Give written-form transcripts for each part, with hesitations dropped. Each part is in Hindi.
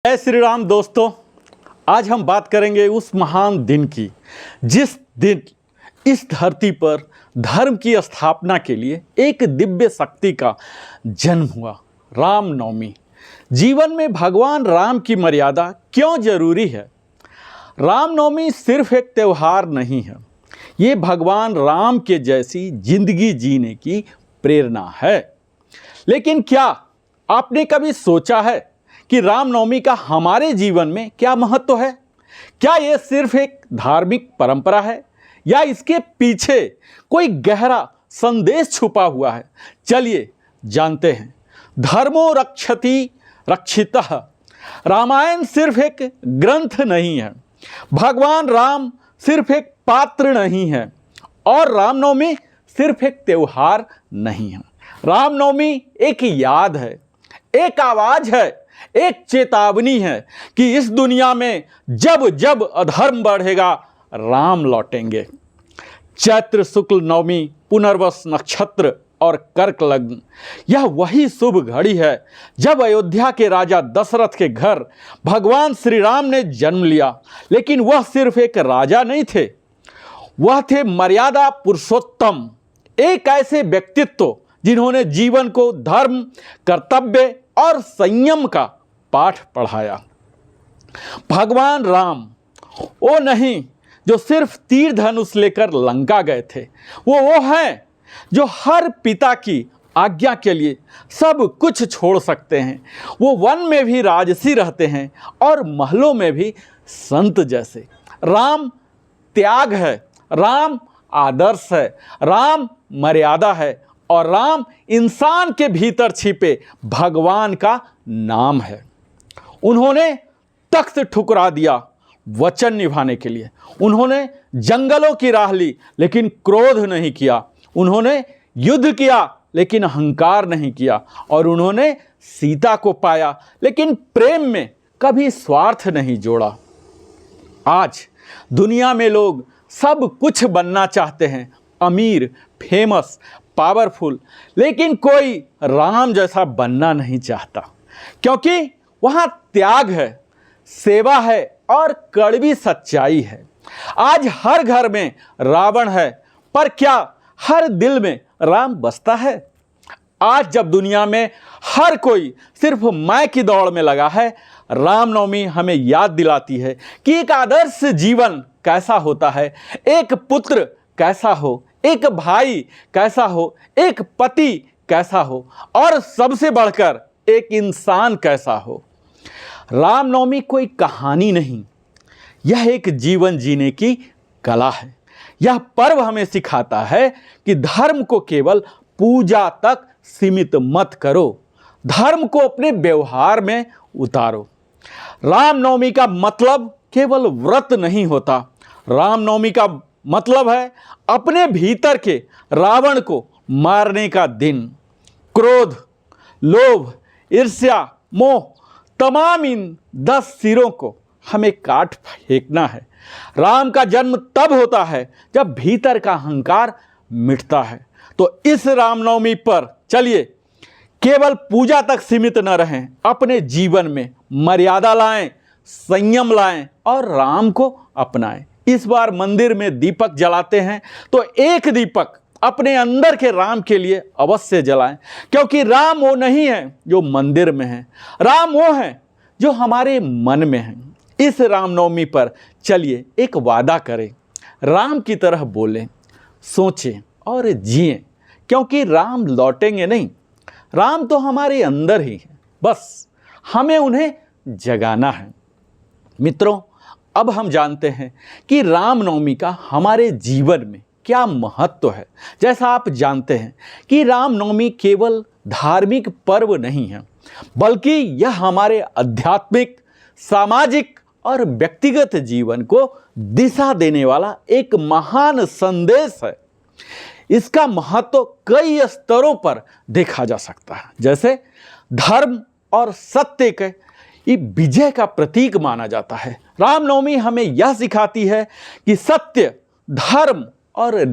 जय श्री राम दोस्तों। आज हम बात करेंगे उस महान दिन की जिस दिन इस धरती पर धर्म की स्थापना के लिए एक दिव्य शक्ति का जन्म हुआ, रामनवमी। जीवन में भगवान राम की मर्यादा क्यों जरूरी है? रामनवमी सिर्फ एक त्यौहार नहीं है, ये भगवान राम के जैसी जिंदगी जीने की प्रेरणा है। लेकिन क्या आपने कभी सोचा है कि रामनवमी का हमारे जीवन में क्या महत्व है? क्या ये सिर्फ एक धार्मिक परंपरा है या इसके पीछे कोई गहरा संदेश छुपा हुआ है? चलिए जानते हैं। धर्मो रक्षति रक्षितः। रामायण सिर्फ एक ग्रंथ नहीं है, भगवान राम सिर्फ एक पात्र नहीं है और रामनवमी सिर्फ एक त्यौहार नहीं है। रामनवमी एक याद है, एक आवाज है, एक चेतावनी है कि इस दुनिया में जब जब अधर्म बढ़ेगा राम लौटेंगे। चैत्र शुक्ल नवमी, पुनर्वस नक्षत्र और कर्क लग्न, यह वही शुभ घड़ी है जब अयोध्या के राजा दशरथ के घर भगवान श्री राम ने जन्म लिया। लेकिन वह सिर्फ एक राजा नहीं थे, वह थे मर्यादा पुरुषोत्तम, एक ऐसे व्यक्तित्व जिन्होंने जीवन को धर्म, कर्तव्य और संयम का पाठ पढ़ाया। भगवान राम वो नहीं जो सिर्फ तीर धनुष लेकर लंका गए थे, वो हैं जो हर पिता की आज्ञा के लिए सब कुछ छोड़ सकते हैं। वो वन में भी राजसी रहते हैं और महलों में भी संत जैसे। राम त्याग है, राम आदर्श है, राम मर्यादा है और राम इंसान के भीतर छिपे भगवान का नाम है। उन्होंने तख्त ठुकरा दिया वचन निभाने के लिए। उन्होंने जंगलों की राह ली लेकिन क्रोध नहीं किया। उन्होंने युद्ध किया लेकिन अहंकार नहीं किया और उन्होंने सीता को पाया लेकिन प्रेम में कभी स्वार्थ नहीं जोड़ा। आज दुनिया में लोग सब कुछ बनना चाहते हैं, अमीर, फेमस, पावरफुल, लेकिन कोई राम जैसा बनना नहीं चाहता, क्योंकि वहाँ त्याग है, सेवा है और कड़वी सच्चाई है। आज हर घर में रावण है, पर क्या हर दिल में राम बसता है? आज जब दुनिया में हर कोई सिर्फ मैं की दौड़ में लगा है, रामनवमी हमें याद दिलाती है कि एक आदर्श जीवन कैसा होता है, एक पुत्र कैसा हो, एक भाई कैसा हो, एक पति कैसा हो और सबसे बढ़कर एक इंसान कैसा हो। रामनवमी कोई कहानी नहीं, यह एक जीवन जीने की कला है। यह पर्व हमें सिखाता है कि धर्म को केवल पूजा तक सीमित मत करो, धर्म को अपने व्यवहार में उतारो। रामनवमी का मतलब केवल व्रत नहीं होता, रामनवमी का मतलब है अपने भीतर के रावण को मारने का दिन। क्रोध, लोभ, ईर्ष्या, मोह, तमाम इन 10 सिरों को हमें काट फेंकना है। राम का जन्म तब होता है जब भीतर का अहंकार मिटता है। तो इस रामनवमी पर चलिए केवल पूजा तक सीमित न रहें, अपने जीवन में मर्यादा लाएं, संयम लाएं और राम को अपनाएं। इस बार मंदिर में दीपक जलाते हैं तो एक दीपक अपने अंदर के राम के लिए अवश्य जलाएं, क्योंकि राम वो नहीं है जो मंदिर में है, राम वो है जो हमारे मन में है। इस रामनवमी पर चलिए एक वादा करें, राम की तरह बोलें, सोचें और जिएं, क्योंकि राम लौटेंगे नहीं, राम तो हमारे अंदर ही है, बस हमें उन्हें जगाना है। मित्रों, अब हम जानते हैं कि रामनवमी का हमारे जीवन में क्या महत्व है। जैसा आप जानते हैं कि रामनवमी केवल धार्मिक पर्व नहीं है, बल्कि यह हमारे आध्यात्मिक, सामाजिक और व्यक्तिगत जीवन को दिशा देने वाला एक महान संदेश है। इसका महत्व कई स्तरों पर देखा जा सकता है। जैसे धर्म और सत्य के ये विजय का प्रतीक माना जाता है। रामनवमी हमें यह सिखाती है कि सत्य, धर्म और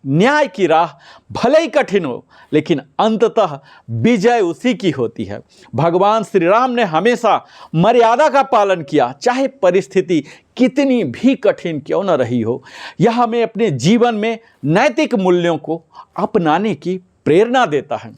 न्याय की राह भले ही कठिन हो, लेकिन अंततः विजय उसी की होती है। भगवान श्री राम ने हमेशा मर्यादा का पालन किया, चाहे परिस्थिति कितनी भी कठिन क्यों न रही हो। यह हमें अपने जीवन में नैतिक मूल्यों को अपनाने की प्रेरणा देता है।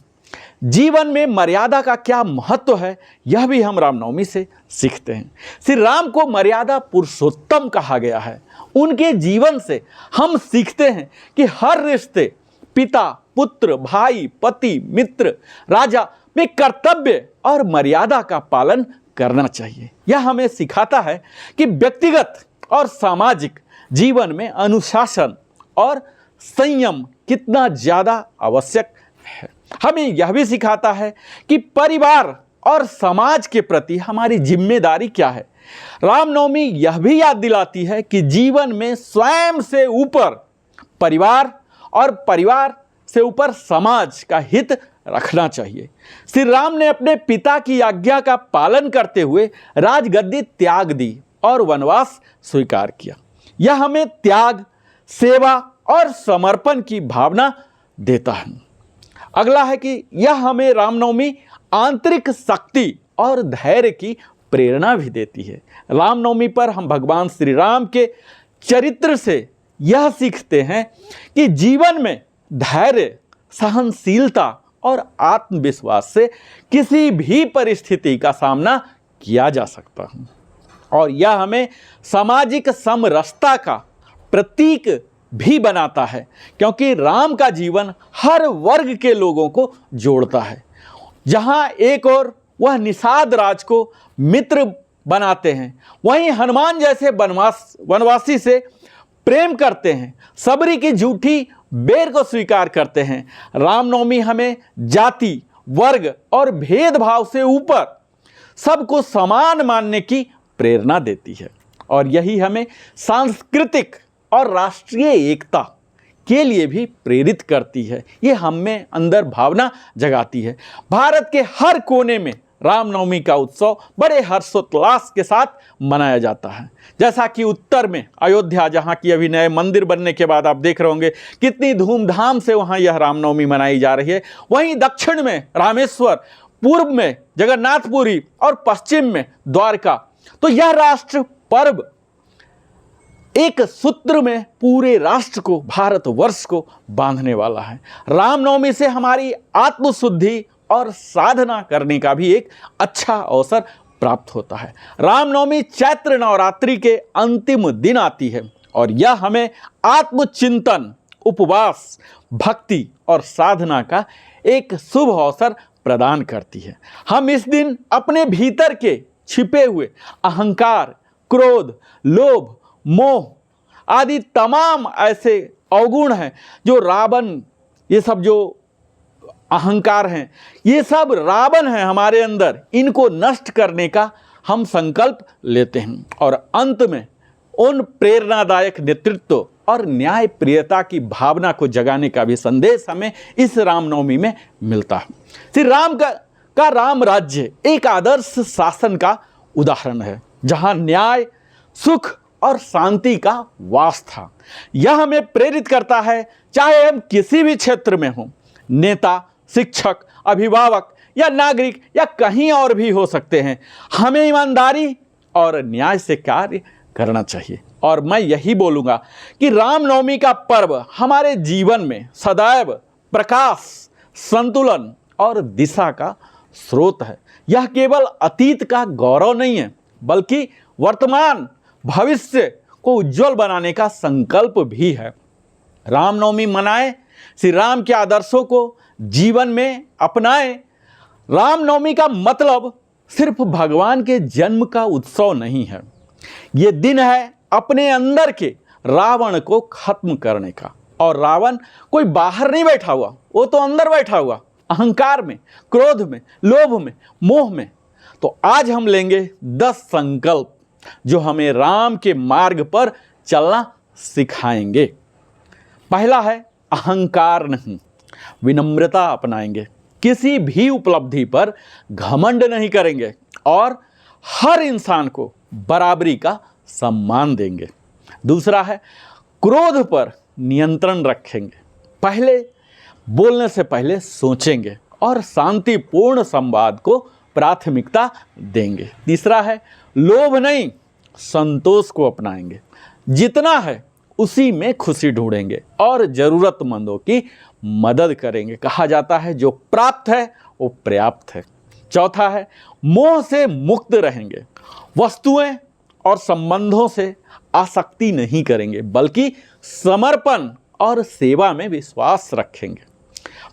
जीवन में मर्यादा का क्या महत्व है, यह भी हम रामनवमी से सीखते हैं। श्री राम को मर्यादा पुरुषोत्तम कहा गया है। उनके जीवन से हम सीखते हैं कि हर रिश्ते, पिता पुत्र, भाई पति मित्र, राजा में कर्तव्य और मर्यादा का पालन करना चाहिए। यह हमें सिखाता है कि व्यक्तिगत और सामाजिक जीवन में अनुशासन और संयम कितना ज़्यादा आवश्यक है। हमें यह भी सिखाता है कि परिवार और समाज के प्रति हमारी जिम्मेदारी क्या है। रामनवमी यह भी याद दिलाती है कि जीवन में स्वयं से ऊपर परिवार और परिवार से ऊपर समाज का हित रखना चाहिए। श्री राम ने अपने पिता की आज्ञा का पालन करते हुए राजगद्दी त्याग दी और वनवास स्वीकार किया। यह हमें त्याग, सेवा और समर्पण की भावना देता है। अगला है कि यह हमें रामनवमी आंतरिक शक्ति और धैर्य की प्रेरणा भी देती है। रामनवमी पर हम भगवान श्री राम के चरित्र से यह सीखते हैं कि जीवन में धैर्य, सहनशीलता और आत्मविश्वास से किसी भी परिस्थिति का सामना किया जा सकता है। और यह हमें सामाजिक समरसता का प्रतीक भी बनाता है, क्योंकि राम का जीवन हर वर्ग के लोगों को जोड़ता है। जहाँ एक और वह निषाद राज को मित्र बनाते हैं, वहीं हनुमान जैसे वनवासी से प्रेम करते हैं, सबरी की झूठी बेर को स्वीकार करते हैं। रामनवमी हमें जाति, वर्ग और भेदभाव से ऊपर सबको समान मानने की प्रेरणा देती है। और यही हमें सांस्कृतिक और राष्ट्रीय एकता के लिए भी प्रेरित करती है। ये हम में अंदर भावना जगाती है। भारत के हर कोने में रामनवमी का उत्सव बड़े हर्षोल्लास के साथ मनाया जाता है। जैसा कि उत्तर में अयोध्या, जहाँ की अभी नए मंदिर बनने के बाद आप देख रहे होंगे कितनी धूमधाम से वहाँ यह रामनवमी मनाई जा रही है। वहीं दक्षिण में रामेश्वर, पूर्व में जगन्नाथपुरी और पश्चिम में द्वारका। तो यह राष्ट्र पर्व एक सूत्र में पूरे राष्ट्र को, भारतवर्ष को बांधने वाला है। रामनवमी से हमारी आत्मशुद्धि और साधना करने का भी एक अच्छा अवसर प्राप्त होता है। रामनवमी चैत्र नवरात्रि के अंतिम दिन आती है और यह हमें आत्मचिंतन, उपवास, भक्ति और साधना का एक शुभ अवसर प्रदान करती है। हम इस दिन अपने भीतर के छिपे हुए अहंकार, क्रोध, लोभ, मोह आदि तमाम ऐसे अवगुण हैं जो रावण, ये सब जो अहंकार हैं, ये सब रावण हैं हमारे अंदर, इनको नष्ट करने का हम संकल्प लेते हैं। और अंत में उन प्रेरणादायक नेतृत्व और न्याय प्रियता की भावना को जगाने का भी संदेश हमें इस रामनवमी में मिलता है। श्री राम का राम राज्य एक आदर्श शासन का उदाहरण है, जहां न्याय, सुख और शांति का वास था। यह हमें प्रेरित करता है, चाहे हम किसी भी क्षेत्र में हों, नेता, शिक्षक, अभिभावक या नागरिक या कहीं और भी हो सकते हैं, हमें ईमानदारी और न्याय से कार्य करना चाहिए। और मैं यही बोलूँगा कि रामनवमी का पर्व हमारे जीवन में सदैव प्रकाश, संतुलन और दिशा का स्रोत है। यह केवल अतीत का गौरव नहीं है, बल्कि वर्तमान भविष्य को उज्जवल बनाने का संकल्प भी है। रामनवमी मनाएं, श्री राम के आदर्शों को जीवन में अपनाएं। रामनवमी का मतलब सिर्फ भगवान के जन्म का उत्सव नहीं है, ये दिन है अपने अंदर के रावण को खत्म करने का। और रावण कोई बाहर नहीं बैठा हुआ, वो तो अंदर बैठा हुआ, अहंकार में, क्रोध में, लोभ में, मोह में। तो आज हम लेंगे 10 संकल्प जो हमें राम के मार्ग पर चलना सिखाएंगे। पहला है अहंकार नहीं, विनम्रता अपनाएंगे, किसी भी उपलब्धि पर घमंड नहीं करेंगे और हर इंसान को बराबरी का सम्मान देंगे। दूसरा है क्रोध पर नियंत्रण रखेंगे, पहले बोलने से पहले सोचेंगे और शांतिपूर्ण संवाद को प्राथमिकता देंगे। तीसरा है लोभ नहीं, संतोष को अपनाएंगे। जितना है उसी में खुशी ढूंढेंगे और ज़रूरतमंदों की मदद करेंगे। कहा जाता है जो प्राप्त है वो पर्याप्त है। चौथा है मोह से मुक्त रहेंगे। वस्तुएं और संबंधों से आसक्ति नहीं करेंगे, बल्कि समर्पण और सेवा में विश्वास रखेंगे।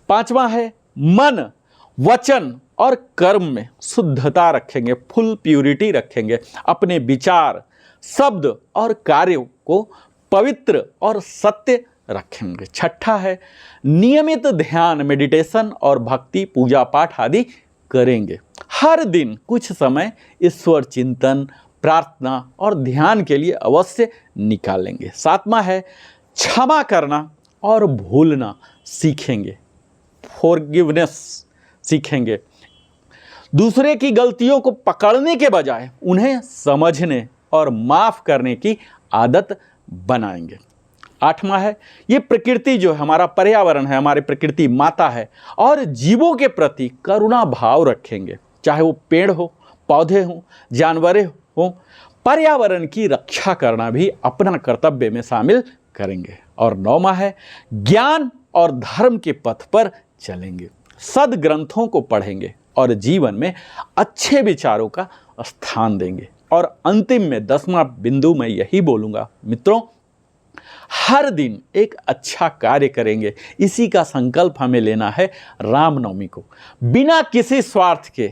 पांचवा है मन, वचन और कर्म में शुद्धता रखेंगे, फुल प्यूरिटी रखेंगे। अपने विचार, शब्द और कार्यों को पवित्र और सत्य रखेंगे। छठा है नियमित ध्यान, मेडिटेशन और भक्ति, पूजा पाठ आदि करेंगे। हर दिन कुछ समय ईश्वर चिंतन, प्रार्थना और ध्यान के लिए अवश्य निकालेंगे। सातवां है क्षमा करना और भूलना सीखेंगे, फॉरगिवनेस सीखेंगे। दूसरे की गलतियों को पकड़ने के बजाय उन्हें समझने और माफ़ करने की आदत बनाएंगे। आठवां है ये प्रकृति जो है, हमारा पर्यावरण है, हमारी प्रकृति माता है, और जीवों के प्रति करुणा भाव रखेंगे। चाहे वो पेड़ हो, पौधे हों, जानवरें हों, पर्यावरण की रक्षा करना भी अपना कर्तव्य में शामिल करेंगे। और नौवां है ज्ञान और धर्म के पथ पर चलेंगे। सद्ग्रंथों को पढ़ेंगे और जीवन में अच्छे विचारों का स्थान देंगे। और अंतिम में 10वां बिंदु मैं यही बोलूँगा मित्रों, हर दिन एक अच्छा कार्य करेंगे। इसी का संकल्प हमें लेना है रामनवमी को। बिना किसी स्वार्थ के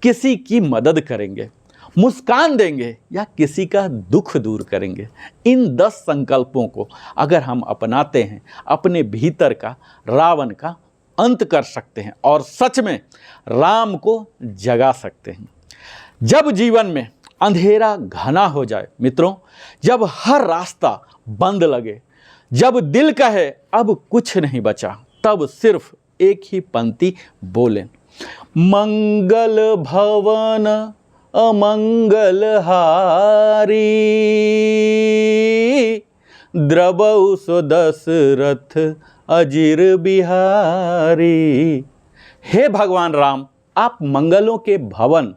किसी की मदद करेंगे, मुस्कान देंगे या किसी का दुख दूर करेंगे। इन 10 संकल्पों को अगर हम अपनाते हैं, अपने भीतर का रावण का अंत कर सकते हैं और सच में राम को जगा सकते हैं। जब जीवन में अंधेरा घना हो जाए मित्रों, जब हर रास्ता बंद लगे, जब दिल कहे अब कुछ नहीं बचा, तब सिर्फ एक ही पंक्ति बोलें, मंगल भवन अमंगल हारी, द्रवौ सो दशरथ अजीर बिहारी। हे भगवान राम, आप मंगलों के भवन,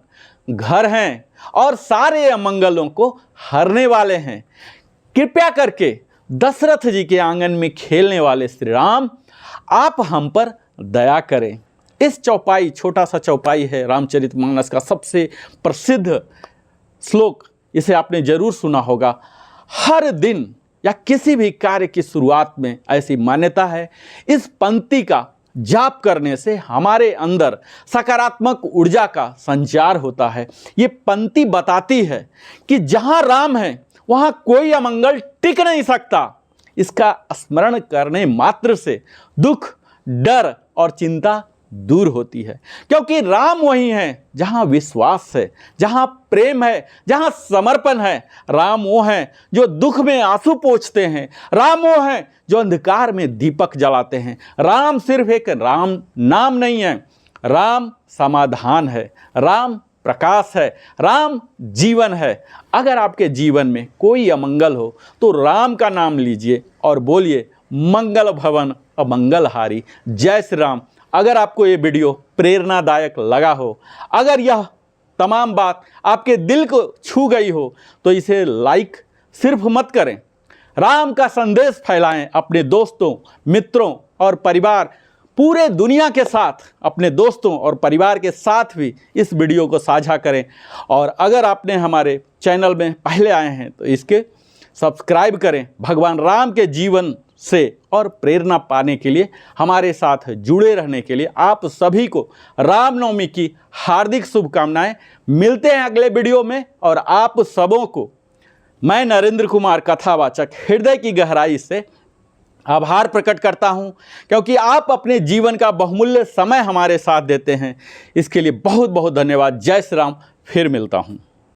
घर हैं और सारे अमंगलों को हरने वाले हैं। कृपया करके दशरथ जी के आंगन में खेलने वाले श्री राम, आप हम पर दया करें। इस चौपाई, छोटा सा चौपाई है रामचरितमानस का सबसे प्रसिद्ध श्लोक, इसे आपने जरूर सुना होगा। हर दिन या किसी भी कार्य की शुरुआत में ऐसी मान्यता है, इस पंक्ति का जाप करने से हमारे अंदर सकारात्मक ऊर्जा का संचार होता है। ये पंक्ति बताती है कि जहाँ राम है वहाँ कोई अमंगल टिक नहीं सकता। इसका स्मरण करने मात्र से दुख, डर और चिंता दूर होती है, क्योंकि राम वही है जहाँ विश्वास है, जहाँ प्रेम है, जहाँ समर्पण है। राम वो हैं जो दुख में आंसू पोंछते हैं। राम वो हैं जो अंधकार में दीपक जलाते हैं। राम सिर्फ एक राम नाम नहीं है, राम समाधान है, राम प्रकाश है, राम जीवन है। अगर आपके जीवन में कोई अमंगल हो तो राम का नाम लीजिए और बोलिए मंगल भवन अमंगलहारी। जय श्री राम। अगर आपको ये वीडियो प्रेरणादायक लगा हो, अगर यह तमाम बात आपके दिल को छू गई हो, तो इसे लाइक सिर्फ मत करें, राम का संदेश फैलाएं अपने दोस्तों, मित्रों और परिवार, पूरे दुनिया के साथ, अपने दोस्तों और परिवार के साथ भी इस वीडियो को साझा करें। और अगर आपने हमारे चैनल में पहले आए हैं तो इसके सब्सक्राइब करें। भगवान राम के जीवन से और प्रेरणा पाने के लिए, हमारे साथ जुड़े रहने के लिए आप सभी को रामनवमी की हार्दिक शुभकामनाएं। मिलते हैं अगले वीडियो में और आप सबों को मैं नरेंद्र कुमार कथावाचक हृदय की गहराई से आभार प्रकट करता हूं, क्योंकि आप अपने जीवन का बहुमूल्य समय हमारे साथ देते हैं। इसके लिए बहुत बहुत धन्यवाद। जय श्री राम। फिर मिलता हूं।